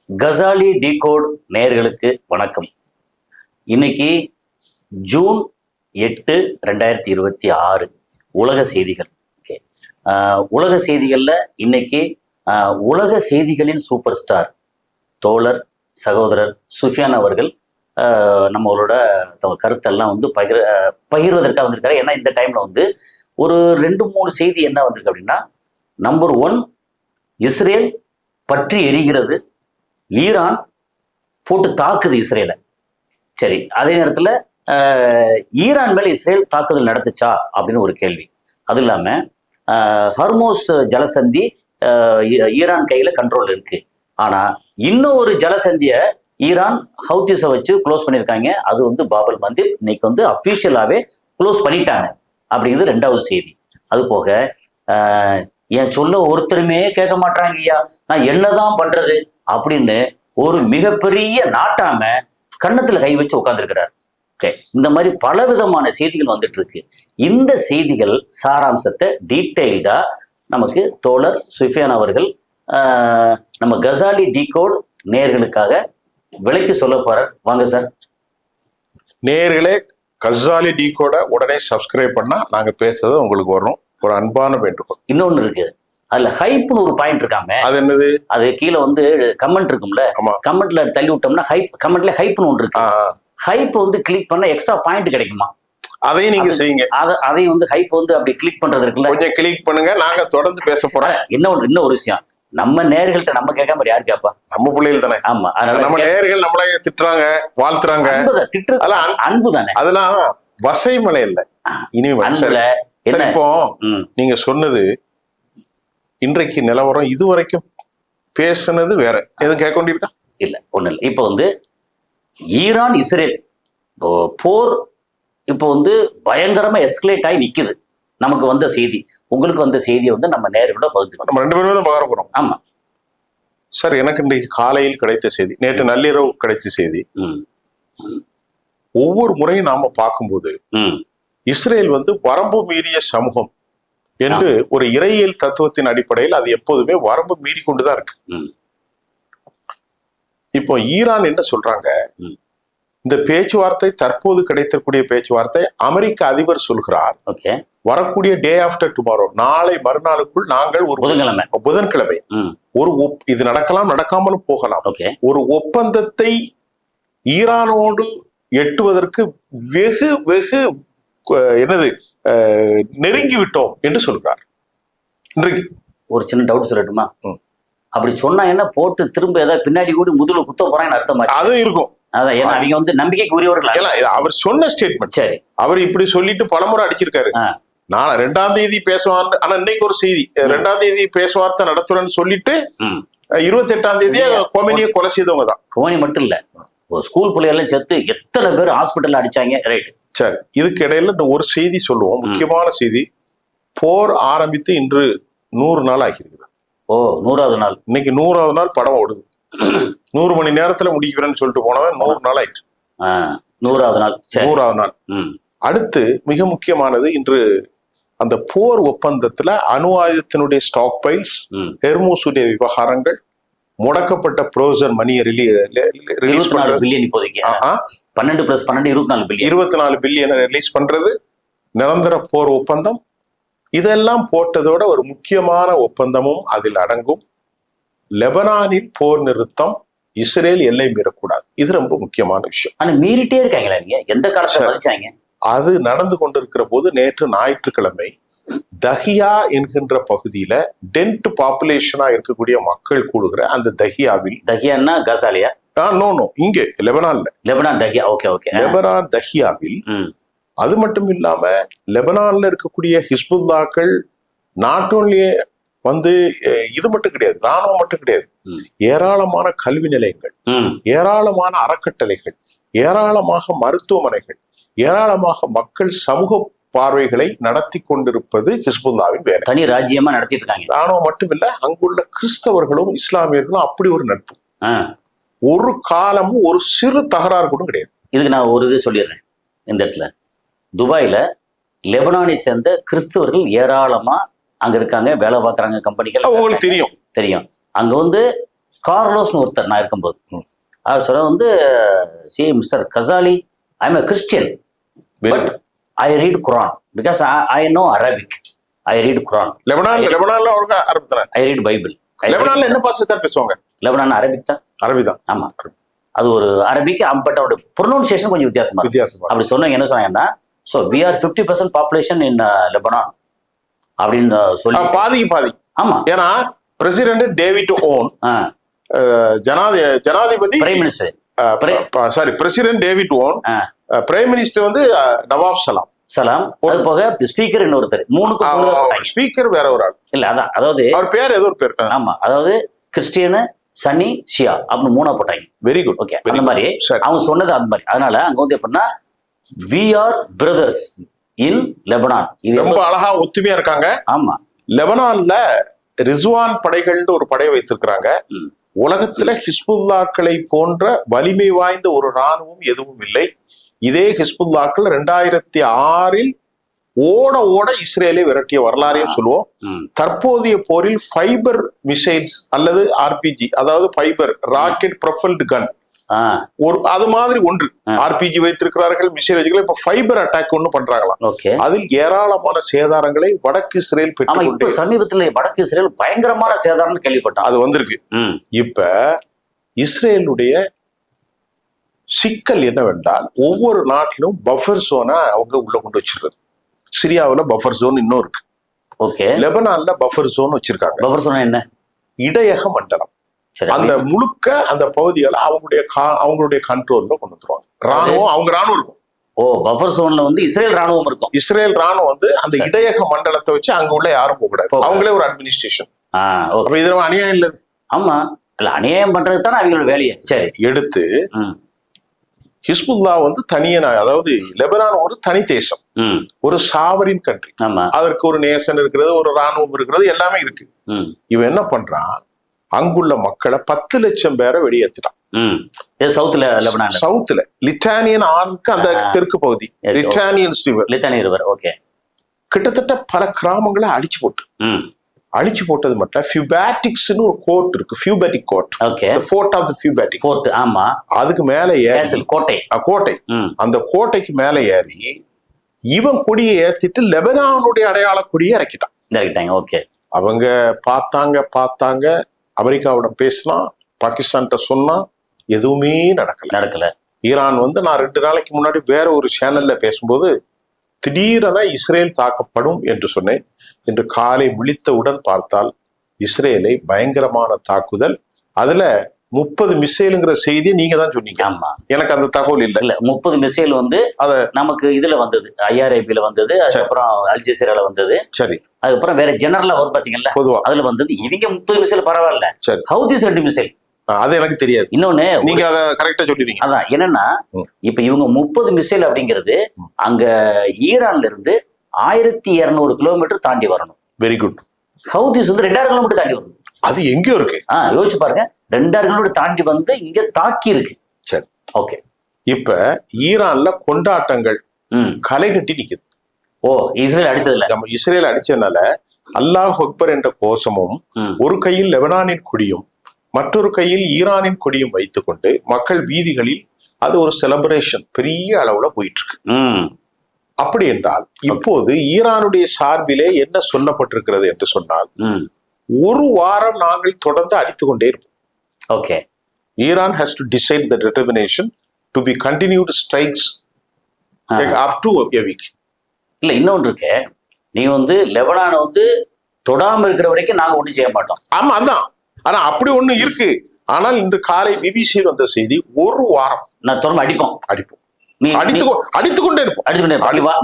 Ghazali decode நேயர்களுக்கு வணக்கம். இன்னைக்கு ஜூன் 8, 2026 உலக செய்திகள். ஓகே, உலக செய்திகள்ல இன்னைக்கு உலக செய்திகளின் சூப்பர் ஸ்டார் தோழர் சகோதரர் சுஃபியான் அவர்கள் நம்மளோட கருத்தெல்லாம் வந்து பகிர்வதற்காக வந்திருக்காரு. ஏன்னா இந்த டைம்ல வந்து ஒரு 2-3 செய்தி என்ன வந்திருக்கு அப்படின்னா, நம்பர் 1, இஸ்ரேல் பற்றி எரிகிறது, ஈரான் போட்டு தாக்குது இஸ்ரேலை. சரி, அதே நேரத்தில் ஈரான் மேல இஸ்ரேல் தாக்குதல் நடத்துச்சா அப்படின்னு ஒரு கேள்வி. அது இல்லாம ஹர்மோஸ் ஜலசந்தி ஈரான் கையில கண்ட்ரோல் இருக்கு. ஆனா இன்னும் ஒரு ஜலசந்திய ஈரான் ஹவுத்திஸை வச்சு க்ளோஸ் பண்ணியிருக்காங்க. அது வந்து பாபல் மந்திர் இன்னைக்கு வந்து அஃபீஷியலாவே க்ளோஸ் பண்ணிட்டாங்க அப்படிங்கிறது 2வது செய்தி. அது போக என் சொல்ல ஒருத்தருமே கேட்க மாட்டாங்க ஐயா, நான் என்னதான் பண்றது அப்படின்னு ஒரு மிகப்பெரிய நாட்டாம கன்னத்துல கை வச்சு உட்கார்ந்துருக்கிறார். ஓகே, இந்த மாதிரி பல விதமான செய்திகள் வந்துட்டு இருக்கு. இந்த செய்திகள் சாராம்சத்தை டீட்டெயில்டா நமக்கு தோழர் சுஃபியான் அவர்கள் நம்ம கசாலி டிகோட் நேயர்களுக்காக விலைக்கு சொல்ல போறார். வாங்க சார். நேயர்களே, கசாலி டிகோட உடனே சப்ஸ்கிரைப் பண்ணா நாங்க பேசுறது உங்களுக்கு வரும். ஒரு அன்பான வேண்டுகோள். இன்னொன்னு இருக்கு, அதுல ஹைப்னு ஒரு பாயிண்ட் இருக்காம, அது என்னது? அது கீழே வந்து கமெண்ட் இருக்கும்ல, கமெண்ட்ல தள்ளி விட்டோம்னா ஹைப், கமெண்ட்ல ஹைப்னு ஒன்று இருக்கு. ஹைப் வந்து கிளிக் பண்ணா எக்ஸ்ட்ரா பாயிண்ட் கிடைக்குமா? அதையும் நீங்க செய்யுங்க. அதையும் வந்து ஹைப் வந்து அப்படி கிளிக் பண்றது இருக்குல்ல, கொஞ்சம் கிளிக் பண்ணுங்க. நாங்க தொடர்ந்து பேச போறோம். இன்னும் ஒரு விஷயம், நம்ம நேயர்கள்ட்ட நம்ம கேட்காம யாரு கேப்பா? நம்ம பிள்ளைகள் தானே. ஆமா, அதனால நம்ம நேயர்கள் நம்மள திட்டுறாங்க, வாழ்த்துறாங்க. அன்பு தானே, அதெல்லாம் வசைமலை இல்ல. இனிமே இப்போ நீங்க சொன்னது இன்றைக்கு நிலவரம், இதுவரைக்கும் பேசுனது வேற எதுவும் கேட்க வேண்டியிருக்கா? இல்ல, ஒண்ணு இல்லை. இப்போ வந்து ஈரான் இஸ்ரேல் போர் இப்போ வந்து பயங்கரமா எஸ்கலேட் ஆகி நிக்குது. நமக்கு வந்த செய்தி, உங்களுக்கு வந்த செய்தியை வந்து நம்ம நேயர்களோட பகிர்ந்து நம்ம 2 பேருமே தான் பகிர போறோம். ஆமா சார், எனக்கு இன்றைக்கு காலையில் கிடைத்த செய்தி, நேற்று நள்ளிரவு கிடைச்ச செய்தி. ஒவ்வொரு முறையும் நாம பார்க்கும்போது இஸ்ரேல் வந்து வரம்பு மீறிய சமூகம் என்று ஒரு இறையியல் தத்துவத்தின் அடிப்படையில் அது எப்போதுமே வரம்பு மீறி கொண்டுதான் இருக்கு. இப்போ ஈரான் என்ன சொல்றாங்க, இந்த பேச்சுவார்த்தை தற்போது கிடைத்தக்கூடிய பேச்சுவார்த்தை அமெரிக்க அதிபர் சொல்கிறார், வரக்கூடிய டே ஆஃப்டர் டுமாரோ, நாளை மறுநாளுக்குள் நாங்கள் ஒரு புதன்கிழமை ஒரு இது நடக்கலாம் நடக்காமலும் போகலாம், ஒரு ஒப்பந்தத்தை ஈரானோடு எட்டுவதற்கு வெகு வெகு என்னது நெருங்கி விட்டோம் என்று சொல்கிறார். இன்றைக்கு ஒரு சின்ன டவுட் சொல்லட்டுமா? அப்படி சொன்னா என்ன போட்டு திரும்ப ஏதாவது பின்னாடி கூட முதுகுல குத்த போறாங்கன்னு அர்த்தமா? அதுவும் இருக்கும். அதான், ஏன்னா அவங்க வந்து நம்பிக்கைக்கு உரியவர்கள். அவர் சொன்ன ஸ்டேட்மெண்ட். சரி, அவர் இப்படி சொல்லிட்டு பலமுறை அடிச்சிருக்காரு. நான் 2ஆம் தேதி பேசுவான், ஆனா இன்னைக்கு ஒரு செய்தி, 2ஆம் தேதி பேச்சுவார்த்தை நடத்துறேன்னு சொல்லிட்டு 28ஆம் தேதியே கொமேனியை கொலை செய்தவங்க தான். கொமேனி மட்டும் இல்ல, ஸ்கூல் பிள்ளைகள் சேர்த்து எத்தனை பேர் ஹாஸ்பிட்டல்ல அடிச்சாங்க. ரைட். சரி, இதுக்கு இடையில இந்த ஒரு செய்தி சொல்லுவோம், முக்கியமான செய்தி. போர் ஆரம்பித்து இன்று 100 நாள் ஆகியிருக்கிறது. 100வது நாள். இன்னைக்கு 100வது நாள் படம் ஓடுது. 100 மணி நேரத்துல முடிக்கிறேன்னு சொல்லிட்டு போனவன் 100 நாள் ஆயிடுச்சு. 100வது நாள். 100வது நாள். அடுத்து மிக முக்கியமானது, இன்று அந்த போர் ஒப்பந்தத்துல அணு ஆயுதத்தினுடைய ஸ்டாக் பைல்ஸ், ஹெர்மூசுடைய விவகாரங்கள், முடக்கப்பட்ட ப்ரோசன் மணியை ரிலீஸ் பண்றது, 24 பில்லியன் ரிலீஸ் பண்றது, நிரந்தர போர் ஒப்பந்தம், இதெல்லாம் போட்டதோட ஒரு முக்கியமான ஒப்பந்தமும் அதில் அடங்கும். லெபனானில் போர் நிறுத்தம், இஸ்ரேல் எல்லை மீறக்கூடாது. இது ரொம்ப முக்கியமான விஷயம். ஆனா மீறிட்டே இருக்காங்களா? எந்த காலத்துல அது நடந்து கொண்டிருக்கிற போது நேற்று ஞாயிற்றுக்கிழமை தஹியா என்கின்ற பகுதியில டென்ட் பாப்புலேஷனா இருக்கக்கூடிய மக்கள் கூடுகிற அந்த தஹியாவில், தஹியான்னா கசாலியா? நோ, இங்கே லெபனான் தஹியா. ஓகே. லெபனான் தஹியாவில். அது மட்டும் இல்லாம லெபனான்ல இருக்கக்கூடிய ஹிஸ்புல்லாக்கள் நாட் ஓன்லி வந்து இது மட்டும் கிடையாது, ராணுவம் மட்டும் கிடையாது, ஏராளமான கல்வி நிலையங்கள், ஏராளமான அறக்கட்டளைகள், ஏராளமாக மருத்துவமனைகள், ஏராளமாக மக்கள் சமூக பார்வைகளை நடத்தி கொண்டிருப்பது ஹிஸ்புல்லாவின் வேலை. தனி ராஜ்யமா நடத்திட்டு இருக்காங்க. ராணுவம் மட்டும் இல்ல, அங்குள்ள கிறிஸ்தவர்களும் இஸ்லாமியர்களும் அப்படி ஒரு நட்பு. ஒரு காலமும் ஒரு சிறு தகராறு கூட கிடையாது. இதுக்கு நான் ஒரு இது சொல்லிடுறேன். இந்த இடத்துல துபாயில லெபனானை சேர்ந்த கிறிஸ்தவர்கள் ஏராளமா அங்க இருக்காங்க, வேலை பார்க்குறாங்க கம்பெனிகள். உங்களுக்கு தெரியும். அங்க வந்து கார்லோஸ்னு ஒருத்தர் நான் இருக்கும்போது அவர் சொல்ல வந்து see mister Ghazali I am a Christian but I read Quran because I know Arabic I read Quran லெபனான்ல அவங்க அரபி தானே? ஐ ரீட் பைபிள். லெபனான்ல என்ன பாஷை தான் பேசுவாங்க? லெபனான் அரபிக் தான். அரபி தான். ஆமா, அது ஒரு அரபிக். பட் அவரோட ப்ரொனவுன்சியேஷன் கொஞ்சம் வித்தியாசமா அப்படி சொன்னாங்க. என்ன சொன்னாங்கன்னா, so we are 50% population in Lebanon அப்படின்னு சொல்லி பாதிக்கு பாதி. ஆமா, ஏன்னா பிரசிடென்ட் டேவிட் ஓன், ஜனாதிபதி prime minister sorry president David Aoun, prime minister வந்து நவாப் சலாம், அது போக ஸ்பீக்கர் இன்னொருத்தர், 3 ஸ்பீக்கர் வேற ஒரு ஆள் இல்ல. அதான் அதாவது அவர் பேர் ஏதோ ஒரு பேர். ஆமா, அதாவது கிறிஸ்டியனு, சன்னி, ஷியா அப்படின்னு 3 போட்டாங்க. Very good. ஓகே, அந்த மாதிரி அவங்க சொன்னது அந்த மாதிரி. அதனால அங்க வந்து எப்படின்னா we are brothers in Lebanon. இது ரொம்ப அழகா ஒத்துமையா இருக்காங்க. ஆமா, லெபனான்ல ரிஸ்வான் படைகள்னு ஒரு படை வைத்திருக்கிறாங்க. உலகத்துல ஹிஸ்புல்லாக்களை போன்ற வலிமை வாய்ந்த ஒரு ராணுவம் எதுவும் இல்லை. இதே ஹிஸ்புல்லாக்கள் 2006 ஓட இஸ்ரேலை விரட்டிய வரலாறையும் சொல்லுவோம். தற்போதைய போரில் ஃபைபர் மிசைல்ஸ் அல்லது ஆர்பிஜி, அதாவது ஃபைபர் ராக்கெட் ப்ரொபல்டு கன், ஒரு அது மாதிரி ஒன்று ஆர்பிஜி வைத்திருக்கிறார்கள், மிசைல் வச்சுக்கலாம். இப்ப ஃபைபர் அட்டாக் ஒண்ணு பண்றாங்களாம். அதில் ஏராளமான சேதாரங்களை வடக்கு இஸ்ரேல் பெற்று சமீபத்தில் வடக்கு இஸ்ரேல் பயங்கரமான சேதாரம் கேள்விப்பட்டோம். அது வந்திருக்கு. இப்ப இஸ்ரேலுடைய சிக்கல் என்னவென்றால் ஒவ்வொரு நாட்டிலும் பஃபர் ஜோனை அவங்க உள்ள கொண்டு வச்சிருக்கிறது. சிரியாவுல பஃபர் ஜோன் இன்னும் இருக்கு. ஓகே, லெபனான்ல பஃபர் ஜோன் வச்சிருக்காங்க. பஃபர் ஜோன் என்ன? இடையக மண்டலம். அந்த முழுக்க அந்த பகுதிகளை அவங்களுடைய கண்ட்ரோல்ல கொண்டு வந்துருவாங்க. ராணுவம் அவங்க ராணுவம் இருக்கும். பஃபர் ஜோன்ல வந்து இஸ்ரேல் ராணுவம் இருக்கும். இஸ்ரேல் ராணுவம் வந்து அந்த இடையக மண்டலத்தை வச்சு அங்க உள்ள யாரும் போக கூடாது. அவங்களே ஒரு அட்மினிஸ்ட்ரேஷன். இது அநியாயம் இல்லது. ஆமா, இல்ல அநியாயம் பண்றது தானே அவங்களோட வேலையை. சரி, எடுத்து ஹிஸ்புல்லா வந்து தனியா, அதாவது லெபனான் ஒரு தனி தேசம், ஒரு சாவரின் கண்ட்ரி. அதற்கு ஒரு நேசன் இருக்கிறது, ஒரு ராணுவம் இருக்கிறது, எல்லாமே இருக்கு. இவன் என்ன பண்றான், அங்குள்ள மக்களை 10 லட்சம் பேரை வெளியேற்றிட்டான். சவுத்துல லிட்டானியன் ஆறுக்கு அந்த தெற்கு பகுதி, லிட்டானியன் ரிவர். ஓகே, கிட்டத்தட்ட பல கிராமங்களை அழிச்சு போட்டது மட்டும் ஃபியூபேட்டிக்ஸ்னு ஒரு கோர்ட் இருக்கு. ஃபியூபேட்டிக் கோர்ட், ஃபோர்ட் ஆஃப் தி ஃபியூபேட்டிக் கோர்ட். ஆமா, அதுக்கு மேல ஏறி கோட்டை அந்த கோட்டைக்கு மேல ஏறி இவன் கொடியை ஏத்திட்டு லெபனானுடைய அடையாள கொடியை இறக்கிட்டான். ஓகே, அவங்க பார்த்தாங்க அமெரிக்காவிடம் பேசலாம், பாகிஸ்தான் சொன்னா எதுவுமே நடக்கல. ஈரான் வந்து நான் 2 நாளைக்கு முன்னாடி வேற ஒரு சேனல்ல பேசும்போது திடீரென இஸ்ரேல் தாக்கப்படும் என்று சொன்னேன். இன்று காலை விழித்தவுடன் பார்த்தால் இஸ்ரேலை பயங்கரமான தாக்குதல். அதுல 30 மிசைலுங்கிற செய்தியை நீங்க தான் சொன்னீங்க. ஆமா, எனக்கு அந்த தகவல் இல்ல. 30 மிசைல் வந்து அத நமக்கு இதுல வந்தது, IRIB-ல வந்தது, அதுக்கப்புறம் அல்ஜசீரால வந்தது. சரி, அதுக்கப்புறம் வேற ஜெனரலா வரும் பாத்தீங்கல்ல, பொதுவா அதுல வந்தது. இவங்க 30 மிசைல் பரவாயில்ல, ஹவுதிஸ் 2 மிசைல். அது எனக்கு தெரியாது. இன்னொன்னு நீங்க அத கரெக்டா சொல்லிருக்கீங்க. அதான் என்னன்னா, இப்ப இவங்க 30 மிசைல் அப்படிங்கிறது அங்க ஈரான்ல இருந்து 1200 கிலோமீட்டர் தாண்டி வரணும். Very good. ஹவுதிஸ் வந்து 2000 கிலோமீட்டர் தாண்டி வரணும். அது எங்கேயோ இருக்கு. யோசிச்சு பாருங்க, 2000 கிலோமீட்டர் தாண்டி வந்து இங்க தாக்கி இருக்கு. சரி, ஓகே. இப்ப ஈரான்ல கொண்டாட்டங்கள் களை கட்டி நிக்குது. இஸ்ரேல் அடிச்சதுல, இஸ்ரேல் அடிச்சதுனால அல்லாஹ் அக்பர் என்ற கோஷமும் ஒரு கையில் லெபனானின் கொடியும் மற்றொரு கையில் ஈரானின் கொடியும் வைத்துக் கொண்டு மக்கள் வீதிகளில் அது ஒரு செலிப்ரேஷன் பெரிய அளவுல போயிட்டு இருக்கு. அப்படி என்றால் இப்போது ஈரானுடைய சார்பிலே என்ன சொல்லப்பட்டிருக்கிறது என்று சொன்னால், ஒரு வாரம் நாங்கள் தொடர்ந்து அடித்துக் கொண்டே இருப்போம். Okay, Iran has to decide the determination to be continued strikes up to a week. இல்ல இன்னொன்று இருக்கு, நீ வந்து லெபனான வந்து தொடாம இருக்கிற வரைக்கும் நாங்க ஒண்ணும் செய்ய மாட்டோம். ஆமா, அதான். ஆனா அப்படி ஒண்ணு இருக்கு. ஆனால் இன்று காலை பிபிசி வந்த செய்தி, ஒரு வாரம் நான் தொடர்ந்து அடிப்போம். அடித்துக்கொண்டே இருப்போம்.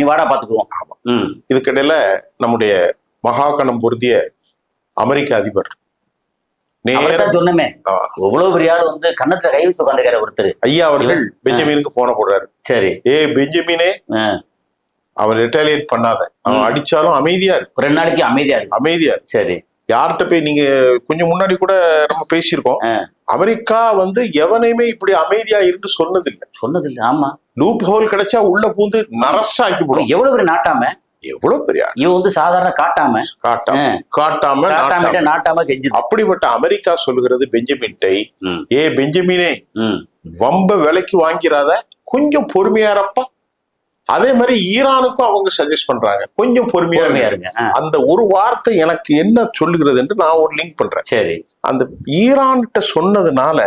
நீ வாடா பாத்துக்குவோம். ஆமா. இதுக்கிடையில நம்முடைய மகாகணம் பொருந்திய அமெரிக்க அதிபர் சொன்னமே, எவ்வளவு பெரிய ஆள் வந்து கண்ணத்துல கை வச்சு உட்காந்துக்கார ஒருத்தர் ஐயா அவர்கள் பெஞ்சமினுக்கு போன போடுறாரு. சரி, பெஞ்சமினே, அவன் ரிட்டாலியேட் பண்ணாத, அவன் அடிச்சாலும் அமைதியா இருக்கு. 2 நாளைக்கு அமைதியா இருக்கு. சரி, யார்கிட்ட போய் நீங்க கொஞ்சம் முன்னாடி கூட நம்ம பேசியிருக்கோம், அமெரிக்கா வந்து எவனையுமே இப்படி அமைதியா இருந்து சொன்னதில்லை. ஆமா, லூப் ஹோல் கிடைச்சா உள்ள பூந்து நரசாக்கி போடும். எவ்வளவு பெரிய நாட்டாம, எவ்வளவு பெரிய ஆள். இவன் வந்து சாதாரண காட்டாம நாட்டாம கெஞ்சுது. அப்படிப்பட்ட அமெரிக்கா சொல்லுகிறது பெஞ்சமின்டை, ஏ பெஞ்சமினே, வம்ப விலைக்கு வாங்கிறாத, கொஞ்சம் பொறுமையா இருப்பா. அதே மாதிரி ஈரானுக்கும் அவங்க சஜஸ்ட் பண்றாங்க, கொஞ்சம் பொறுமையா இருங்க. அந்த ஒரு வார்த்தை எனக்கு என்ன சொல்லுகிறது என்று நான் ஒரு லிங்க் பண்றேன். சரி, அந்த ஈரான்கிட்ட சொன்னதுனால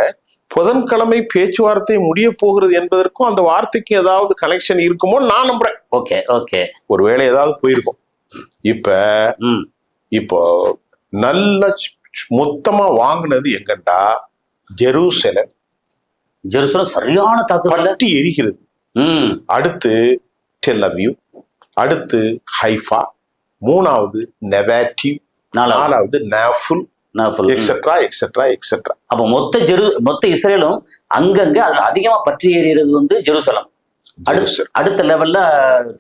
புதன்கிழமை பேச்சுவார்த்தை முடிய போகிறது என்பதற்கும் அந்த வார்த்தைக்கு ஏதாவது கனெக்ஷன் இருக்குமோ நான் நம்புறேன். ஓகே ஓகே, ஒருவேளை ஏதாவது போயிருக்கும். இப்போ நல்ல மொத்தமா வாங்கினது எங்கண்டா ஜெருசலம். சரியான தாக்குதல் எரிகிறது. அடுத்து டெல் அவீவ், அடுத்து ஹைஃபா, மூணாவது நெவாட்டிவ், நாலாவது நாஃபுல், எக்ஸெட்ரா எக்ஸெட்ரா எக்ஸெட்ரா. அப்ப மொத்த இஸ்ரேலும் அங்கங்க அதுல அதிகமா பற்றி எறிகிறது வந்து ஜெருசலம். அடுத்த லெவல்ல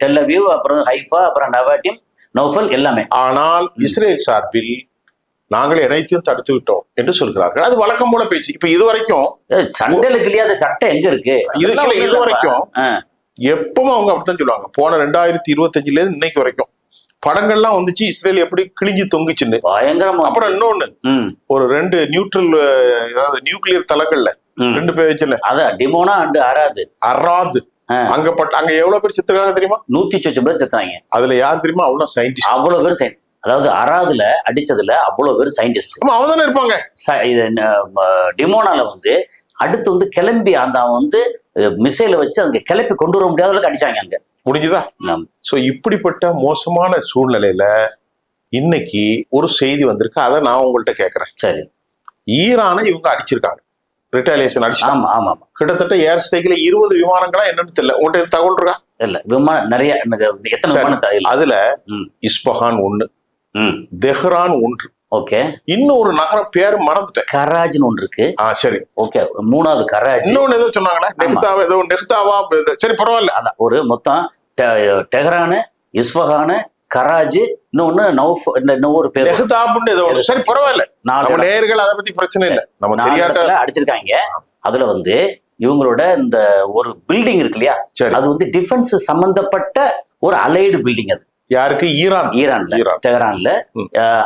டெல் அவீவ், அப்புறம் ஹைஃபா, அப்புறம் நெவாட்டிவ், நௌஃபல் எல்லாமே. ஆனால் இஸ்ரேல் சார்பில் நாங்கள் அனைத்தையும் தடுத்து விட்டோம் என்று சொல்கிறார்கள். அது வழக்கம் போல பேச்சு. இப்ப இது வரைக்கும் சண்டைகளுக்கு இல்லையா அந்த சட்டம் எங்க இருக்கு? இது வரைக்கும் எப்பவும் அவங்க அப்படித்தான் சொல்லுவாங்க. போன 2025 இன்னைக்கு வரைக்கும் படங்கள்லாம் வந்துச்சு, இஸ்ரேல் எப்படி கிழிஞ்சு தொங்குச்சுன்னு பயங்கரமா. அப்புறம் இன்னொன்னு, ஒரு 2 நியூட்ரல், அதாவது நியூக்ளியர் தளங்கள்ல 2 பேர் வச்சுல, அதான் டிமோனா அண்ட் அராது அங்க எவ்வளவு பேர் செத்துருக்காங்க தெரியுமா? 100 பேர் செத்தாங்க. அதுல யார் தெரியுமா? அவ்வளவு சயின்டிஸ்ட், அவ்வளவு பேர். அதாவது அராதுல அடிச்சதுல அவ்வளவு பேர் சயின்டிஸ்ட். அவங்க தானே இருப்பாங்க. டிமோனால வந்து அடுத்து வந்து கிளம்பி அந்த வந்து மிசைல வச்சு அங்க கிளப்பி கொண்டு வர முடியாத அளவுக்கு அடிச்சாங்க அங்க. முடிஞ்சுதா? சோ இப்படிப்பட்ட மோசமான சூழ்நிலையில இன்னைக்கு ஒரு செய்தி வந்திருக்கு. அதை நான் உங்கள்கிட்ட கேட்கிறேன். சரி, ஈரானை இவங்க அடிச்சிருக்காங்க, ரிட்டாலியேஷன் அடிச்சிட்டாங்க. ஆமா, கிட்டத்தட்ட ஏர் ஸ்ட்ரைக்ல 20 விமானங்களா என்னன்னு தெரியல. உங்கள்கிட்ட தகவல் இருக்கா? இல்ல, விமானம் நிறைய. எத்தனை விமானம்? அதுல இஸ்பஹான் 1, தெஹ்ரான் 1. ஓகே, இன்னொரு நகரம் பேரு மறந்துட்டேன், கராஜ்னு ஒன்று இருக்கு. சரி, ஓகே, 3வது கராஜ். இன்னொன்னு ஏதோ சொன்னாங்களே, நெஹ்தாவா, ஏதோ நெஹ்தாவா. சரி, பரவாயில்ல. அதான் ஒரு மொத்தம் டெஹ்ரானு, இஸ்ஃபஹானு, கராஜ், இன்னொன்னு இன்னொரு பேர் நெஹ்தாப்னு ஏதோ. சரி, பரவாயில்ல. நம்ம நேயர்கள் அதை பத்தி பிரச்சனை இல்லை, நம்ம தெரியாட்ட அடிச்சிருக்காங்க. அதுல வந்து இவங்களோட இந்த ஒரு பில்டிங் இருக்கு இல்லையா, அது வந்து டிஃபென்ஸ் சம்பந்தப்பட்ட ஒரு அலைடு பில்டிங். அது யாருக்கு? ஈரான்ல தெஹ்ரான்ல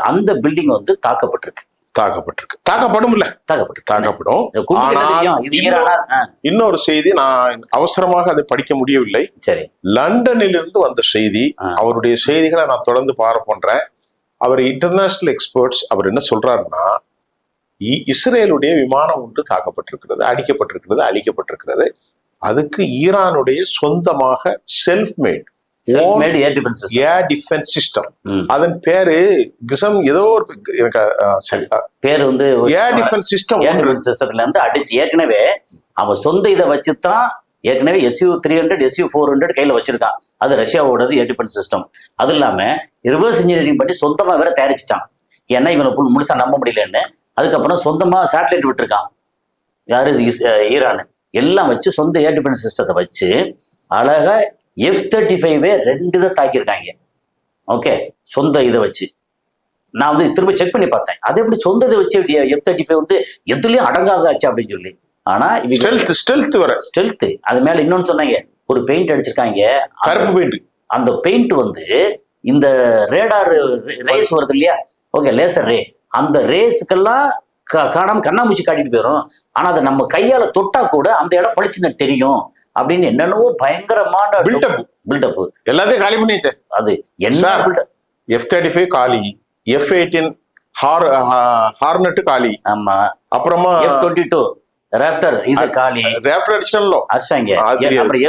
அந்த பில்டிங் வந்து தாக்கப்பட்டிருக்கு. தாக்கப்படும். இன்னொரு செய்தி நான் அவசரமாக அதை படிக்க முடியவில்லை. சரி, லண்டனில் இருந்து வந்த செய்தி. அவருடைய செய்திகளை நான் தொடர்ந்து பண்றேன். அவர் இன்டர்நேஷனல் எக்ஸ்பர்ட்ஸ். அவர் என்ன சொல்றாருன்னா, இஸ்ரேலுடைய விமானம் ஒன்று தாக்கப்பட்டிருக்கிறது, அழிக்கப்பட்டிருக்கிறது. அதுக்கு ஈரானுடைய சொந்தமாக self mat air defence system. அதன் பேரு கிசம் ஏதோ ஒரு பேர் வந்து ஏர் டிஃபென்ஸ் சிஸ்டம். சிஸ்டத்துல இருந்து அடிச்சு ஏற்கனவே அவன் சொந்த இதை வச்சுதான் ஏற்கனவே SU-300 SU-400 கையில வச்சிருக்கான். அது ரஷ்யாவோடது ஏர் டிஃபென்ஸ் சிஸ்டம். அது இல்லாம ரிவர்ஸ் இன்ஜினியரிங் பண்ணி சொந்தமா வேற தயாரிச்சுட்டான். ஏன்னா இவனை முழுசா நம்ப முடியலன்னு அதுக்கப்புறம் சொந்தமா சேட்டலைட் விட்டுருக்கான். யாரு? ஈரான். எல்லாம் வச்சு சொந்த ஏர் டிஃபென்ஸ் சிஸ்டத்தை வச்சு அழகா F-35 2 தான் தாக்கியிருக்காங்க. ஓகே, சொந்த இதை வச்சு. நான் வந்து திரும்ப செக் பண்ணி பார்த்தேன், அது எப்படி சொந்த இதை வச்சு F-35 வந்து எதுலயும் அடங்காதாச்சு அப்படின்னு சொல்லி. ஆனா ஸ்டெல்த் அது மேல இன்னொன்னு சொன்னாங்க, ஒரு பெயிண்ட் அடிச்சிருக்காங்க, கருப்பு பெயிண்ட். அந்த பெயிண்ட் வந்து இந்த ரேடார் ரேஸ் வருது இல்லையா, ஓகே, லேசர் ரே, அந்த ரேஸுக்கெல்லாம் காணாம கண்ணாமூச்சி காட்டிட்டு போயிடும். ஆனா அதை நம்ம கையால தொட்டா கூட அந்த இடம் பளிச்சுன்னு தெரியும் அப்படின்னு என்னென்னவோ பயங்கரமான பில்டப். எல்லாத்தையும் காலி பண்ணிச்சு. அது என்ன? F-35 காலி, F-18 ஹார்னட் காலி. ஆமா, அப்புறமா F-22 ராப்டர் இது காலி. ராப்டர் அடிச்சாங்க. அப்புறம்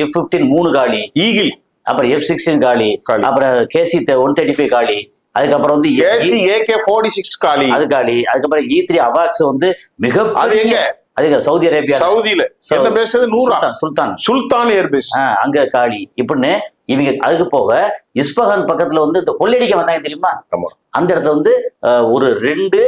F-15 3 காலி. ஈகிள். அப்புறம் F-16 காலி. அப்புறம் KC-135 காலி. அதுக்கப்புறம் வந்து AK-46 காலி. அது காலி. அதுக்கப்புறம் E-3 அவாக்ஸ் வந்து மிக அது சவுதி அரேபியா, சவுதியில என்ன பேசுறது, சுல்தான் ஏர்பேஸ் அங்க காலி. இப்படின்னு இவங்க. அதுக்கு போக இஸ்பஹான் பக்கத்துல வந்து இந்த கொள்ளையடிக்க வந்தாங்க தெரியுமா, அந்த இடத்துல வந்து ஒரு 2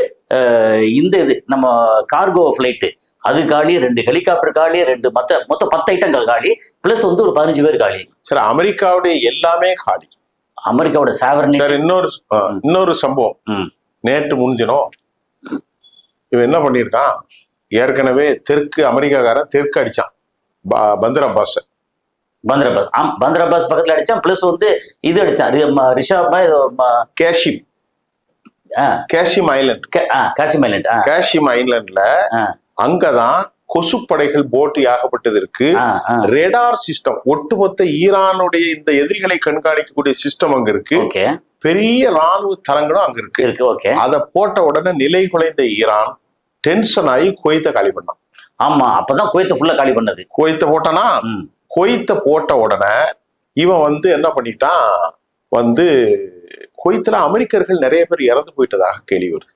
இந்த இது நம்ம கார்கோ பிளைட் அது காலி, 2 ஹெலிகாப்டர் காலி, 2 மொத்தம் 10 ஐட்டங்கள் காலி, பிளஸ் வந்து ஒரு 15 பேர் காலி. சரி, அமெரிக்காவுடைய எல்லாமே காலி. அமெரிக்காவோட சாவர்னி. இன்னொரு சம்பவம் நேற்று முடிஞ்சிடும். இவன் என்ன பண்ணிருக்கான், ஏற்கனவே தெற்கு அமெரிக்காக்காரன் தெற்கு அடிச்சான் பந்தர் அப்பாஸ். பந்தர் அப்பாஸ் பக்கத்துல அடிச்சான். பிளஸ் வந்து இது அடிச்சான் ரிஷப் காஷிம் ஐலண்ட். காசிம் ஐலண்ட். காஷிம் ஐலண்ட்ல அங்கதான் கொசுப்படைகள் போட்டு ஆகப்பட்டதற்கு ரேடார் சிஸ்டம், ஒட்டுமொத்த ஈரானுடைய இந்த எதிரிகளை கண்காணிக்கக்கூடிய சிஸ்டம் அங்க இருக்கு. பெரிய ராணுவ தளங்களும் அங்க இருக்கு. அத போட்ட உடனே நிலை குலைந்த ஈரான் டென்ஷன் ஆகி குவைத்த காலி பண்ணான். ஆமா, அப்பதான் குவைத்த ஃபுல்லா காலி பண்ணது. குவைத்த போட்டானா, குவைத்த போட்ட உடனே இவன் வந்து என்ன பண்ணிட்டான், வந்து குவைத்துல அமெரிக்கர்கள் நிறைய பேர் இறந்து போயிட்டதாக கேள்வி வருது.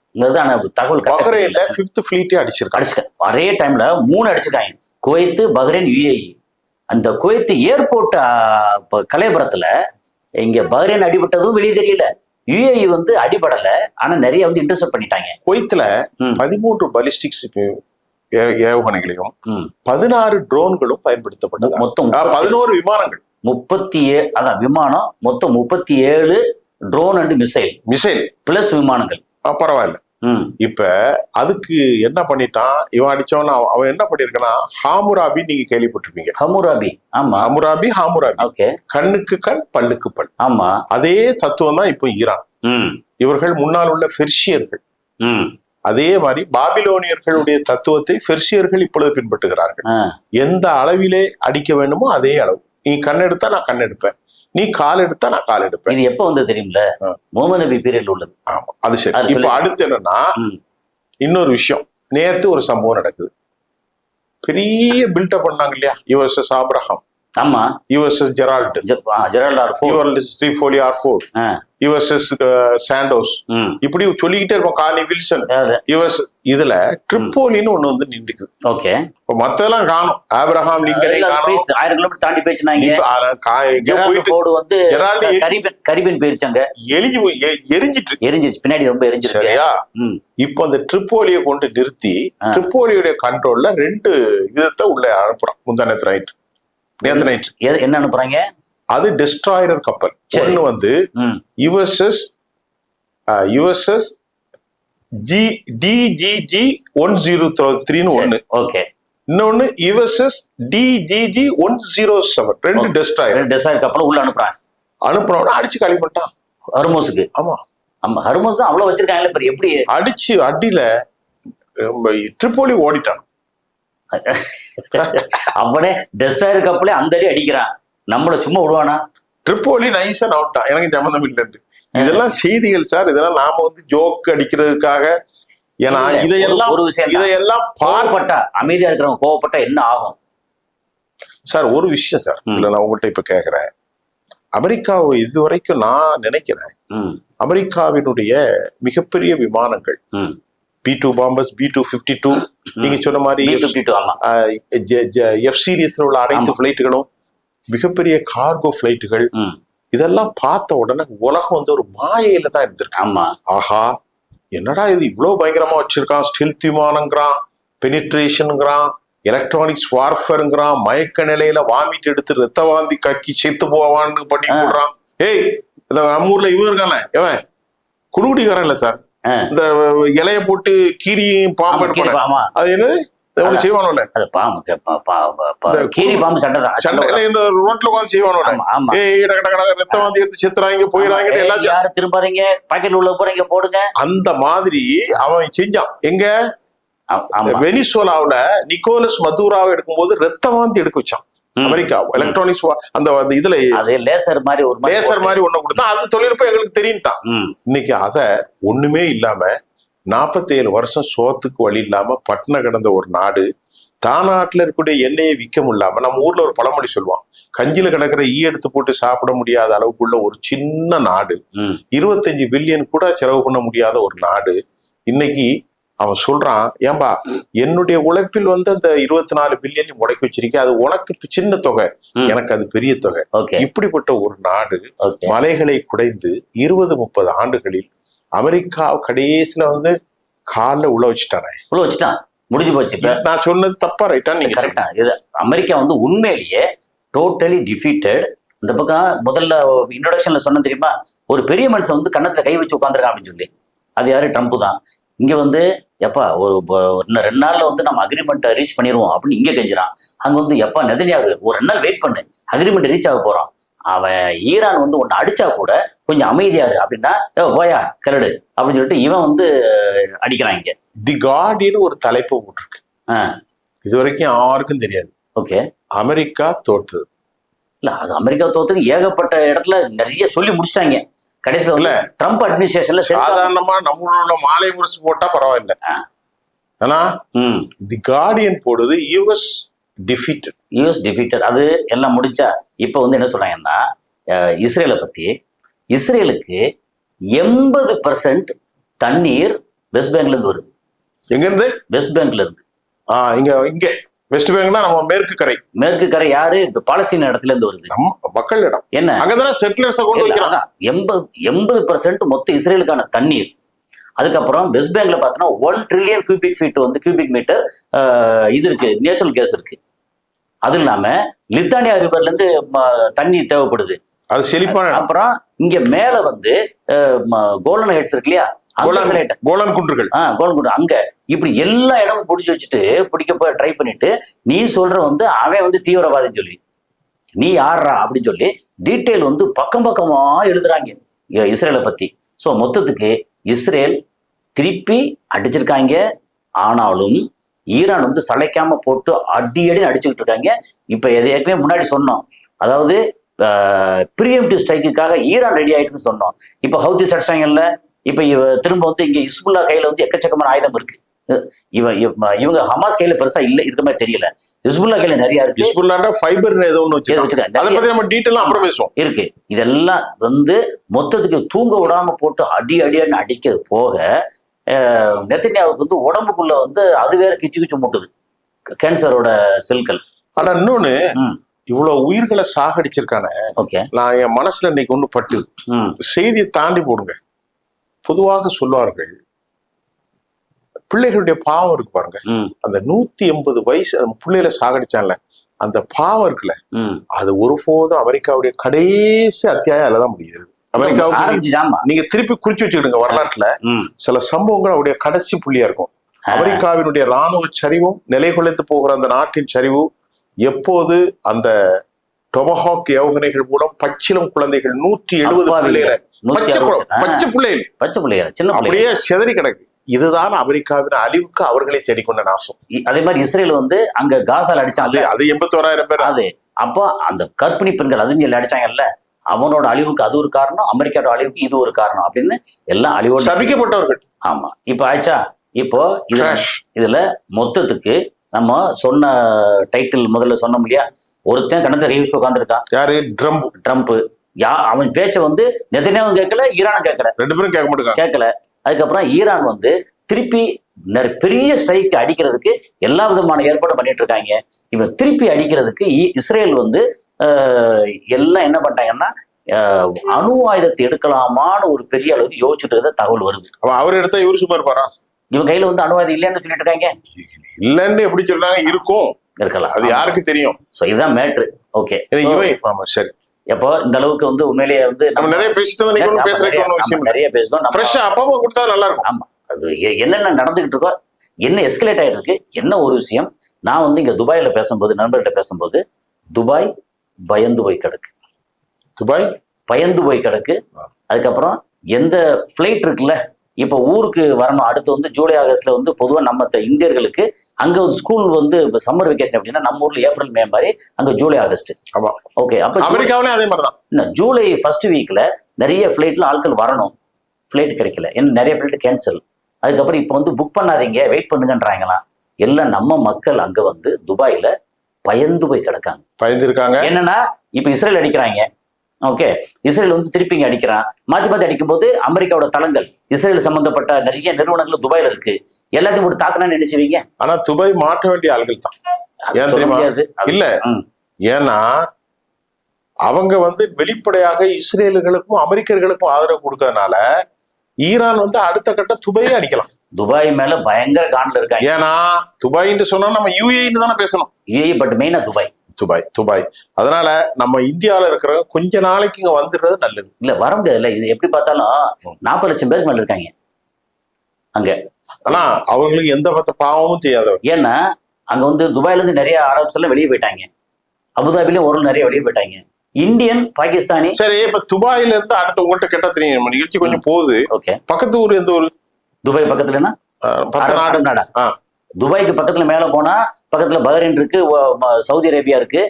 தகவல் பஹ்ரைன்ல 5th ஃபிளீட்டே அடிச்சிருக்காங்க. ஒரே டைம்ல 3 அடிச்சிருக்காங்க. Kuwait, Bahrain, UAE. அந்த குவைத்து ஏர்போர்ட் கலைபுரத்துல இங்க பஹ்ரைன் அடிபட்டதும் வெளியே தெரியல. யுஏஇ வந்து அடிபடல, ஆனா நிறைய வந்து இன்டர்செப்ட் பண்ணிட்டாங்க. குவைத்துல 13 பாலிஸ்டிக்ஸ் ஏவுகணைகளையும் 16 ட்ரோன்களும் பயன்படுத்தப்பட்டது. மொத்தம் 11 விமானங்கள், 37 அதான் விமானம், மொத்தம் 37 ட்ரோன் அண்ட் மிசைல் பிளஸ் விமானங்கள். பரவாயில்ல. இப்ப அதுக்கு என்ன பண்ணிட்டான் இவன் அடிச்சவன, அவன் என்ன பண்ணிருக்கானா, ஹாமுராபி நீங்க கேள்விப்பட்டிருப்பீங்க. ஹமுராபி. ஆமா, ஹமுராபி. ஓகே. கண்ணுக்கு கண் பல்லுக்கு பல். ஆமா, அதே தத்துவம் தான் இப்போ ஈரான். இவர்கள் முன்னால் உள்ள பெர்ஷியர்கள். அதே மாதிரி பாபிலோனியர்களுடைய தத்துவத்தை பெர்ஷியர்கள் இப்பொழுது பின்பற்றுகிறார்கள். எந்த அளவிலே அடிக்க வேண்டுமோ அதே அளவு. நீ கண் எடுத்தா நான் கண் எடுப்பேன், நீ கால் எடுத்தா நான் கால் எடுப்பேன். இது எப்ப வந்து தெரியும்ல, முகமது நபி பீரியட்ல உள்ளது. ஆமா, அது சரி. இப்ப அடுத்து என்னன்னா, இன்னொரு விஷயம். நேத்து ஒரு சம்பவம் நடக்குது. பெரிய பில்டப் பண்ணாங்க இல்லையா, யுஎஸ்எஸ் ஆப்ரஹாம். ஆமா, USS Gerald R4, ஸ்ரீஃபோலி R4, USS Santos, இப்படி சொல்லிக்கிட்டே இருக்கும். Carney Wilson US. இதுல ட்ரிப்போலின்னு ஒண்ணு வந்து நின்றுக்குது. ஓகே. மத்தெல்லாம் காணும். ஆப்ரஹாம் லிங்கனை காணும். 1000 கிலோமீட்டர் தாண்டி போயிடுச்சுனாங்க. கரிபியன் போயிருச்சாங்க. எரிஞ்சிச்சு பின்னாடி, ரொம்ப எரிஞ்சிருக்கு. இப்ப அந்த ட்ரிப்போலியை கொண்டு நிறுத்தி ட்ரிப்போலியுடைய கண்ட்ரோல்ல 2 விதத்தை உள்ள அனுப்புறான். முந்தானத்து நைட், நேத்து நைட் என்ன அனுப்புறாங்க? அது டெஸ்ட்ராயர் கப்பல். ஒண்ணு வந்து யுஎஸ்எஸ் DGG 103 ஒண்ணு. ஓகே. இன்னொன்னு யுஎஸ்எஸ் DGG 107. 2 டெஸ்ட்ராயர் கப்பல் உள்ள அனுப்புறோம்னா அடிச்சு காலி பண்ணிட்டான் ஹர்மோஸுக்கு. ஆமா ஆமா, ஹர்மோஸ் தான் அவ்வளவு வச்சிருக்காங்க. எப்படி அடிச்சு அடியில ட்ரிப்போலி ஓடிட்டான். அவனே டெஸ்ட்ராயர் கப்பலே அந்த அடி அடிக்கிறான், நம்மள சும்மா விடுவானா? ட்ரிப்போலி நைஸா நவுட்டான். எனக்கு சம்மந்தம் இல்லைன்னு. இதெல்லாம் செய்திகள் சார். இதெல்லாம் நாம வந்து ஜோக் அடிக்கிறதுக்காக. ஏன்னா இதையெல்லாம் ஒரு விஷயம், இதையெல்லாம் கோவப்பட்டா, அமைதியா இருக்கிறவங்க கோவப்பட்டா என்ன ஆகும் சார்? ஒரு விஷயம் சார், இல்ல நான் உங்கள்கிட்ட இப்ப கேக்குறேன். அமெரிக்காவை இதுவரைக்கும் நான் நினைக்கிறேன், அமெரிக்காவினுடைய மிகப்பெரிய விமானங்கள் B-2 பாம்பர்ஸ், B-252, நீங்க சொன்ன மாதிரி F சீரிஸ்ல உள்ள அனைத்து பிளைட்டுகளும், மிகப்பெரிய கார்கோ பிளைட்டுகள், இதெல்லாம் பார்த்த உடனே உலகம் வந்து ஒரு மாயையில தான் இருந்திருக்கு. ஆஹா, என்னடா இது இவ்வளவு பயங்கரமா வச்சிருக்கான், ஸ்டெல்த் விமானங்கிறான், பெனிட்ரேஷனுங்கிறான், எலக்ட்ரானிக்ஸ் வார்ஃபேருங்கிறான், மயக்க நிலையில வாமிட் எடுத்து ரத்த வாந்தி கக்கி செத்து போவான்னு பண்ணி போடுறான். ஏய், நம்ம ஊர்ல இவன் இருக்கானே, எவன் குடுகுடிக்காரன் இல்ல சார், இந்த இலைய போட்டு கீரியும் பாம்பு எடுப்பாங்க. அது என்னது செய்வானோல, இந்த ரோட்ல உட்காந்து செய்வானோல, ரத்த வாந்தி எடுத்து செத்துறாங்க போயிடறாங்க, எல்லாத்தையும் திரும்பாதீங்க, பாக்கெட்ல உள்ள போறீங்க போடுங்க. அந்த மாதிரி அவன் செஞ்சான். எங்க வெனிசுலாவுல நிக்கோலஸ் மதுராவை எடுக்கும்போது ரத்த வாந்தி எடுக்க வச்சான். அமெரிக்கா எலக்ட்ரானிக்ஸ் அந்த இதுல லேசர் மாதிரி ஒண்ணு கொடுத்தா அந்த தொழில்நுட்பம் எங்களுக்கு தெரியும்ட்டான். இன்னைக்கு அத ஒண்ணுமே இல்லாம 47 வருஷம் சோத்துக்கு வழி இல்லாம பட்டின கிடந்த ஒரு நாடு, தாநாட்டுல இருக்கக்கூடிய எண்ணெயை விற்க முடியாம, நம்ம ஊர்ல ஒரு பழமொழி சொல்லுவான், கஞ்சில கிடக்கிற ஈ எடுத்து போட்டு சாப்பிட முடியாத அளவுக்குள்ள ஒரு சின்ன நாடு, 25 பில்லியன் கூட செலவு பண்ண முடியாத ஒரு நாடு. இன்னைக்கு அவன் சொல்றான், ஏன்பா என்னுடைய உழைப்பில் வந்து அந்த 24 பில்லியன் முடக்கி வச்சிருக்கேன், அது உனக்கு சின்ன தொகை, எனக்கு அது பெரிய தொகை. இப்படிப்பட்ட ஒரு நாடு மலைகளை குடைந்து 20-30 ஆண்டுகளில் அமெரிக்கா கடைசியில வந்து காலில் உள்ள வச்சுட்டான். முடிஞ்சு போச்சு. நான் சொன்னது தப்பா ரைட்டா? நீங்க கரெக்டா. அமெரிக்கா வந்து உண்மையிலேயே டோட்டலி டிஃபீட்டட். இந்த பக்கம் முதல்ல இன்ட்ரோடக்ஷன்ல சொன்ன தெரியுமா, ஒரு பெரிய மனுஷன் வந்து கன்னத்துல கை வச்சு உட்காந்துருக்கான் அப்படின்னு சொல்லி, அது யாரு? ட்ரம்ப் தான். இங்க வந்து எப்பா இன்னும் 2 நாள்ல வந்து நம்ம அக்ரிமெண்ட்டை ரீச் பண்ணிடுவோம் அப்படின்னு இங்க கெஞ்சிரான். அங்க வந்து எப்பா நெதன்யாகு ஒரு 2 நாள் வெயிட் பண்ணு, அக்ரிமெண்ட் ரீச் ஆக போறோம். அவன் ஈரான் வந்து ஒன்னு அடிச்சா கூட கொஞ்சம் அமைதியாரு அப்படின்னா போயா கரடு அப்படின்னு சொல்லிட்டு இவன் வந்து அடிக்கிறான் இங்க. தி கார்டியன் ஒரு தலைப்பு போட்டிருக்கு. இது வரைக்கும் யாருக்கும் தெரியாது. ஓகே, அமெரிக்கா தோற்றது. இல்ல அது அமெரிக்கா தோத்துக்கு ஏகப்பட்ட இடத்துல நிறைய சொல்லி முடிச்சிட்டாங்க. கடைசியில் இல்ல ட்ரம்ப் அட்மினிஸ்ட்ரேஷன்ல சாதாரணமா நம்மளோட மாலை முரசு போட்டா பரவாயில்ல. ஆனா தி கார்டியன் போடுது யுஎஸ் டிஃபீட்டட். அது எல்லாம் முடிச்சா இப்ப வந்து என்ன சொல்றாங்கன்னா இஸ்ரேலை பத்தி, இஸ்ரேலுக்கு 80% தண்ணீர் வெஸ்ட் பேங்க்ல இருந்து வருது. எங்க இருந்து? வெஸ்ட் பேங்க்ல இருந்து. இங்க வெஸ்ட் பேங்க்னா நம்ம மேற்கு கரை யாரு? பாலஸ்தீன இடத்துல இருந்து வருது. மக்கள் இடம் என்ன? அங்கதானே செட்டிலர்ஸ் கொண்டு வைக்கிறாங்க. 80% மொத்த இஸ்ரேலுக்கான தண்ணீர். அதுக்கப்புறம் வெஸ்ட் பேங்க்ல பார்த்தோன்னா 1 ட்ரில்லியன் கியூபிக் மீட்டர் இது இருக்கு, நேச்சுரல் கேஸ் இருக்கு. அது இல்லாம லித்தானியா ரிவர்ல இருந்து தண்ணி தேவைப்படுது. அது செழிப்பான. அப்புறம் இங்க மேல வந்து கோல்டன் ஹைட்ஸ் இருக்கு இல்லையா, கோலன் குன்றுகள். அங்க இப்படி எல்லா இடமும் பிடிச்சி வச்சுட்டு பிடிக்க ட்ரை பண்ணிட்டு நீ சொல்ற வந்து அவன் வந்து தீவிரவாதின்னு சொல்லி நீ யாரா அப்படின்னு சொல்லி டீட்டெயில் வந்து பக்கமா எழுதுறாங்க இஸ்ரேலை பத்தி. ஸோ மொத்தத்துக்கு இஸ்ரேல் திருப்பி அடிச்சிருக்காங்க. ஆனாலும் ஈரான் வந்து சளைக்காம போட்டு அடி அடிச்சுக்கிட்டு இருக்காங்க. இப்ப ஏற்கனவே முன்னாடி சொன்னோம், அதாவது ப்ரீஎம்டிவ் ஸ்ட்ரைக்குக்காக ஈரான் ரெடி ஆயிட்டுன்னு சொன்னோம். இப்ப ஹவுதிஸ் அடிச்சாங்கல்ல, இப்ப திரும்ப வந்து இங்க ஹிஸ்புல்லா கையில வந்து எக்கச்சக்கமான ஆயுதம் இருக்கு. இவங்க ஹமாஸ் கையில பெருசா இல்ல இருக்க மாதிரி தெரியல, ஹிஸ்புல்லா கையில நிறைய இருக்கு. ஹிஸ்புல்லானா ஃபைபர் ஏதோ ஒன்னு வச்சிருக்காங்க, அத பத்தி நம்ம டீடைலா அப்புறம் பேசுவோம். இருக்கு. இதெல்லாம் வந்து மொத்தத்துக்கு தூங்க விடாம போட்டு அடின்னு அடிக்கிறது போக நெதன்யாவுக்கு வந்து உடம்புக்குள்ள வந்து அது வேற கிச்சு மூட்டுது, கேன்சரோட செல்கள். ஆனா இன்னொன்னு, இவ்வளவு உயிர்களை சாகடிச்சிருக்கானே, நான் என் மனசுல இன்னைக்கு ஒண்ணு பட்டு செய்தியை தாண்டி போடுங்க. பொதுவாக சொல்லுவார்கள், பிள்ளைகளுடைய பாவம் இருக்கு பாருங்க, அந்த 180 வயசு அந்த பிள்ளைகளை சாகடிச்சான்ல, அந்த பாவம் இருக்குல்ல, அது ஒருபோதும் அமெரிக்காவுடைய கடைசி அத்தியாயம் அதுலதான் முடியுது. அமெரிக்காவுக்கு நீங்க திருப்பி குறிச்சு வச்சுக்கிடுங்க, வரலாற்றுல சில சம்பவங்கள் அவருடைய கடைசி புள்ளியா இருக்கும். அமெரிக்காவினுடைய ராணுவ சரிவும் நிலை குலைத்து போகிற அந்த நாட்டின் சரிவு எப்போது அந்த டொமஹாக் ஏவுகணைகள் மூலம் பச்சிலம் குழந்தைகள் 170 பச்சை பிள்ளைகள் அப்படியே செதறி கிடக்கு. இதுதான் அமெரிக்காவின் அழிவுக்கு அவர்களை தேடிக்கொண்ட நாசம். அதே மாதிரி இஸ்ரேல் வந்து அங்க காசால அடிச்சாங்க, அது 81,000 பேர். அது அப்போ அந்த கர்ப்பிணி பெண்கள் அதுன்னு சொல்லி அடிச்சாங்கல்ல, அவனோட அழிவுக்கு அது ஒரு காரணம், அமெரிக்காவோட அழிவுக்கு இது ஒரு காரணம் அப்படின்னு எல்லாம் அழிவோடு சபிக்கப்பட்டவர்கள். ஆமா, இப்ப ஆயிடுச்சா. இப்போ இதுல மொத்தத்துக்கு நம்ம சொன்ன டைட்டில் முதல்ல சொன்னோம் இல்லையா, ஒருத்தன் கணத்துல கை வச்சு உட்காந்துருக்கான். யாரு? ட்ரம்ப். அவன் பேச்ச வந்து நெதன்யாவும் கேட்கல, ஈரானும் கேட்கல, 2 பேரும் கேட்க மாட்டாங்க, கேட்கல. அதுக்கப்புறம் ஈரான் வந்து திருப்பி பெரிய ஸ்ட்ரைக் அடிக்கிறதுக்கு எல்லா விதமான ஏற்பாடும் பண்ணிட்டு இருக்காங்க. இவன் திருப்பி அடிக்கிறதுக்கு இஸ்ரேல் வந்து எல்லாம் என்ன பண்ணிட்டாங்கன்னா அணு ஆயுதத்தை எடுக்கலாமான்னு ஒரு பெரிய அளவுக்கு யோசிச்சுட்டு தகவல் வருது. அவர் எடுத்தா இவரு சும்மா இருப்பாரா? இவன் கையில வந்து அணு ஆயுதம் இல்லைன்னு சொல்லிட்டு இருக்காங்க. இல்லன்னு எப்படி சொல்றாங்க? இருக்கும், இருக்கலாம், அது யாருக்கு தெரியும். சோ இதுதான் மேட்ரு. ஓகே, சரி. எப்போ இந்த அளவுக்கு வந்து உண்மையிலேயே வந்து நம்ம நிறைய பேசிட்டோம், நிறைய பேசணும். நல்லா இருக்கும். ஆமா, அது என்னென்ன நடந்துகிட்டு இருக்கோ, என்ன எஸ்கலேட் ஆயிட்டு இருக்கு, என்ன ஒரு விஷயம். நான் வந்து இங்க துபாயில பேசும்போது, நண்பர்கிட்ட பேசும்போது, துபாய் பயந்து போய் கிடக்கு. அதுக்கப்புறம் எந்த பிளைட் இருக்குல்ல, இப்போ ஊருக்கு வரணும், அடுத்து வந்து ஜூலை ஆகஸ்ட்ல வந்து பொதுவாக நம்ம இந்தியர்களுக்கு அங்க வந்து ஸ்கூல் வந்து சம்மர் வெக்கேஷன் அப்படின்னா நம்ம ஊர்ல ஏப்ரல் மே மாதிரி அங்க ஜூலை ஆகஸ்ட். ஓகே, அப்ப அமெரிக்காவிலே அதே மாதிரி தான். ஜூலை ஃபர்ஸ்ட் வீக்ல நிறைய ஃபிளைட்ல ஆட்கள் வரணும், ஃபிளைட் கிடைக்கல, ஏன்னா நிறைய ஃபிளைட் கேன்சல். அதுக்கப்புறம் இப்போ வந்து புக் பண்ணாதீங்க, வெயிட் பண்ணுங்கன்றாங்களாம். எல்லாம் நம்ம மக்கள் அங்க வந்து துபாயில பயந்து போய் கிடக்காங்க, பயந்துருக்காங்க. என்னன்னா இப்ப இஸ்ரேல் அடிக்கிறாங்க. ஓகே, இஸ்ரேல் வந்து திருப்பி இங்க அடிக்கிறான். மாத்தி அடிக்கும் போது அமெரிக்காவோட தளங்கள், இஸ்ரேல் சம்பந்தப்பட்ட நிறைய நிறுவனங்கள் துபாயில இருக்கு, எல்லாத்தையும் போட்டு தாக்கணும்னு நினைச்சுவீங்க. ஆனா துபாய் மாற்ற வேண்டிய ஆள்கள் தான். ஏன் தெரியுமா? இல்ல, ஏன்னா அவங்க வந்து வெளிப்படையாக இஸ்ரேலுகளுக்கும் அமெரிக்கர்களுக்கும் ஆதரவு கொடுக்கறதுனால ஈரான் வந்து அடுத்த கட்ட துபாயே அடிக்கலாம். துபாய் மேல பயங்கர காண்டில் இருக்காங்க. ஏன்னா துபாய்ன்னு சொன்னா நம்ம யூஏன்னு தானே பேசணும். யூஏ பட் மெயினா துபாய். அதனால நம்ம இந்தியாவில இருக்கிற கொஞ்ச நாளைக்கு இங்க வந்துடுறது நல்லது. இல்ல வர முடியாது. இல்ல இது எப்படி பார்த்தாலும் 40 லட்சம் பேருக்கு மேல இருக்காங்க அங்க. ஆனா அவங்களுக்கு எந்த பத்த பாவமும் செய்யாதவர். ஏன்னா அங்க வந்து துபாயில இருந்து நிறைய அரப்ஸ் எல்லாம் வெளியே போயிட்டாங்க, அபுதாபிலையும் ஒரு நிறைய வெளியே போயிட்டாங்க, இந்தியன் பாகிஸ்தானி. சரி, இப்ப துபாயில இருந்து அடுத்த உங்கள்கிட்ட கேட்டா தெரியும், நம்ம நிகழ்ச்சி கொஞ்சம் போகுது. ஓகே, பக்கத்து ஊர் எந்த ஊர்? துபாய் பக்கத்துலன்னா 10 நாடு. நாடா? ஆ. துபாய்க்கு பக்கத்துல மேல போனா பக்கத்துல பஹ்ரைன் இருக்கு, சவுதி அரேபியா இருக்கு.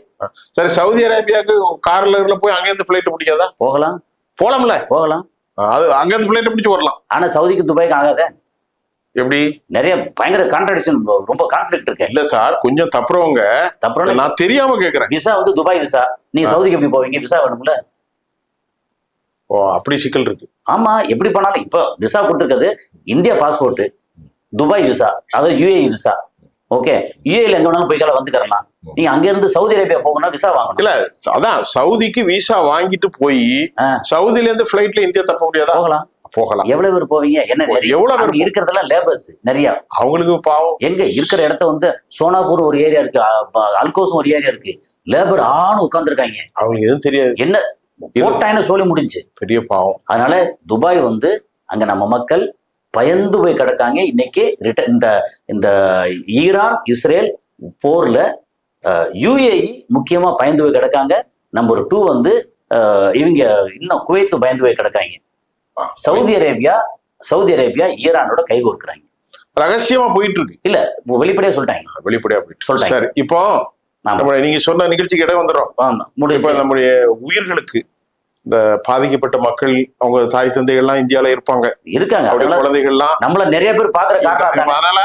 சரி, சவுதி அரேபியாவுக்கு கார்ல போய் அங்கேருந்து பிளைட் பிடிக்காதா? போகலாம், போலாம்ல. போகலாம். அது அங்கேருந்து பிளைட் பிடிச்சு வரலாம். ஆனா சவுதிக்கு துபாய்க்கு ஆகாத. எப்படி? நிறைய பயங்கர கான்ட்ராடிக்ஷன், ரொம்ப கான்ஃபிளிக்ட் இருக்கு. இல்ல சார், கொஞ்சம் தப்புறவங்க. அப்புறம் நான் தெரியாம கேக்குறேன். விசா வந்து துபாய் விசா, நீங்க சவுதிக்கு எப்படி போவீங்க? விசா வேணும்ல. ஓ, அப்படி சிக்கல் இருக்கு. ஆமா, எப்படி பண்ணாலும் இப்போ விசா கொடுத்துருக்கிறது இந்தியா பாஸ்போர்ட், துபாய் விசா, அதாவது யுஏஇ விசா. ஓகே, யுஏஇல எங்க வேணாலும் போய்க்கால வந்துக்கிறலாம். நீங்க அங்க இருந்து சவுதி அரேபியா போகணும்னா விசா வாங்கணும். இல்ல, அதான் சவுதிக்கு விசா வாங்கிட்டு போய் சவுதில இருந்து பிளைட்ல இந்தியா தப்ப முடியாதா? போகலாம், போகலாம். எவ்வளவு பேர் போவீங்க? என்ன எவ்வளவு பேர் இருக்கிறதெல்லாம் லேபர்ஸ் நிறைய. அவங்களுக்கு பாவம். எங்க இருக்கிற இடத்த வந்து சோனாப்பூர் ஒரு ஏரியா இருக்கு, அல்கோஸும் ஒரு ஏரியா இருக்கு, லேபர் ஆணு உட்கார்ந்து இருக்காங்க. அவங்களுக்கு எதுவும் தெரியாது. என்ன போட்டாயின்னு சொல்லி முடிஞ்சு. பெரிய பாவம். அதனால துபாய் வந்து அங்க நம்ம மக்கள் பயந்து போய் கிடக்காங்க. இன்னைக்கு இந்த ஈரான் இஸ்ரேல் போர்ல யுஏஇ முக்கியமா பயந்து போய் கிடக்காங்க. நம்பர் 2 வந்து இவங்க இன்னும் குவைத்து பயந்து போய் கிடக்காங்க. Saudi Arabia ஈரானோட கைகோர்க்கிறாங்க. ரகசியமா போயிட்டு இருக்கு. இல்ல, வெளிப்படையா சொல்லிட்டாங்க. வெளிப்படையா போயிட்டு சொல்லிட்டாங்க. சரி, இப்போ நீங்க சொன்ன நிகழ்ச்சிக்கு இடம் வந்துடும். இப்ப நம்முடைய உயிர்களுக்கு இந்த பாதிக்கப்பட்ட மக்கள், அவங்க தாய் தந்தைகள்லாம் இந்தியால இருப்பாங்க, குழந்தைகள்லாம் நம்மள நிறைய பேர் பாக்குற காரணம். அதனால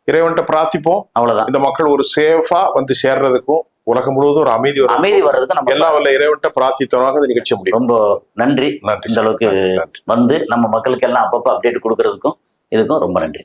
இறைவன்ட்ட பிரார்த்திப்போம். அவ்வளவுதான். இந்த மக்கள் ஒரு சேஃபா வந்து சேர்றதுக்கும் உலகம் முழுவதும் ஒரு அமைதி வர்றதுக்கும் நம்ம எல்லாம் வல்ல இறைவன்ட்ட பிரார்த்தித்தவனாக இந்த நிகழ்ச்சி முடியும். ரொம்ப நன்றி. இந்த அளவுக்கு வந்து நம்ம மக்களுக்கு எல்லாம் அப்பப்போ அப்டேட் கொடுக்கறதுக்கும் இதுக்கும் ரொம்ப நன்றி.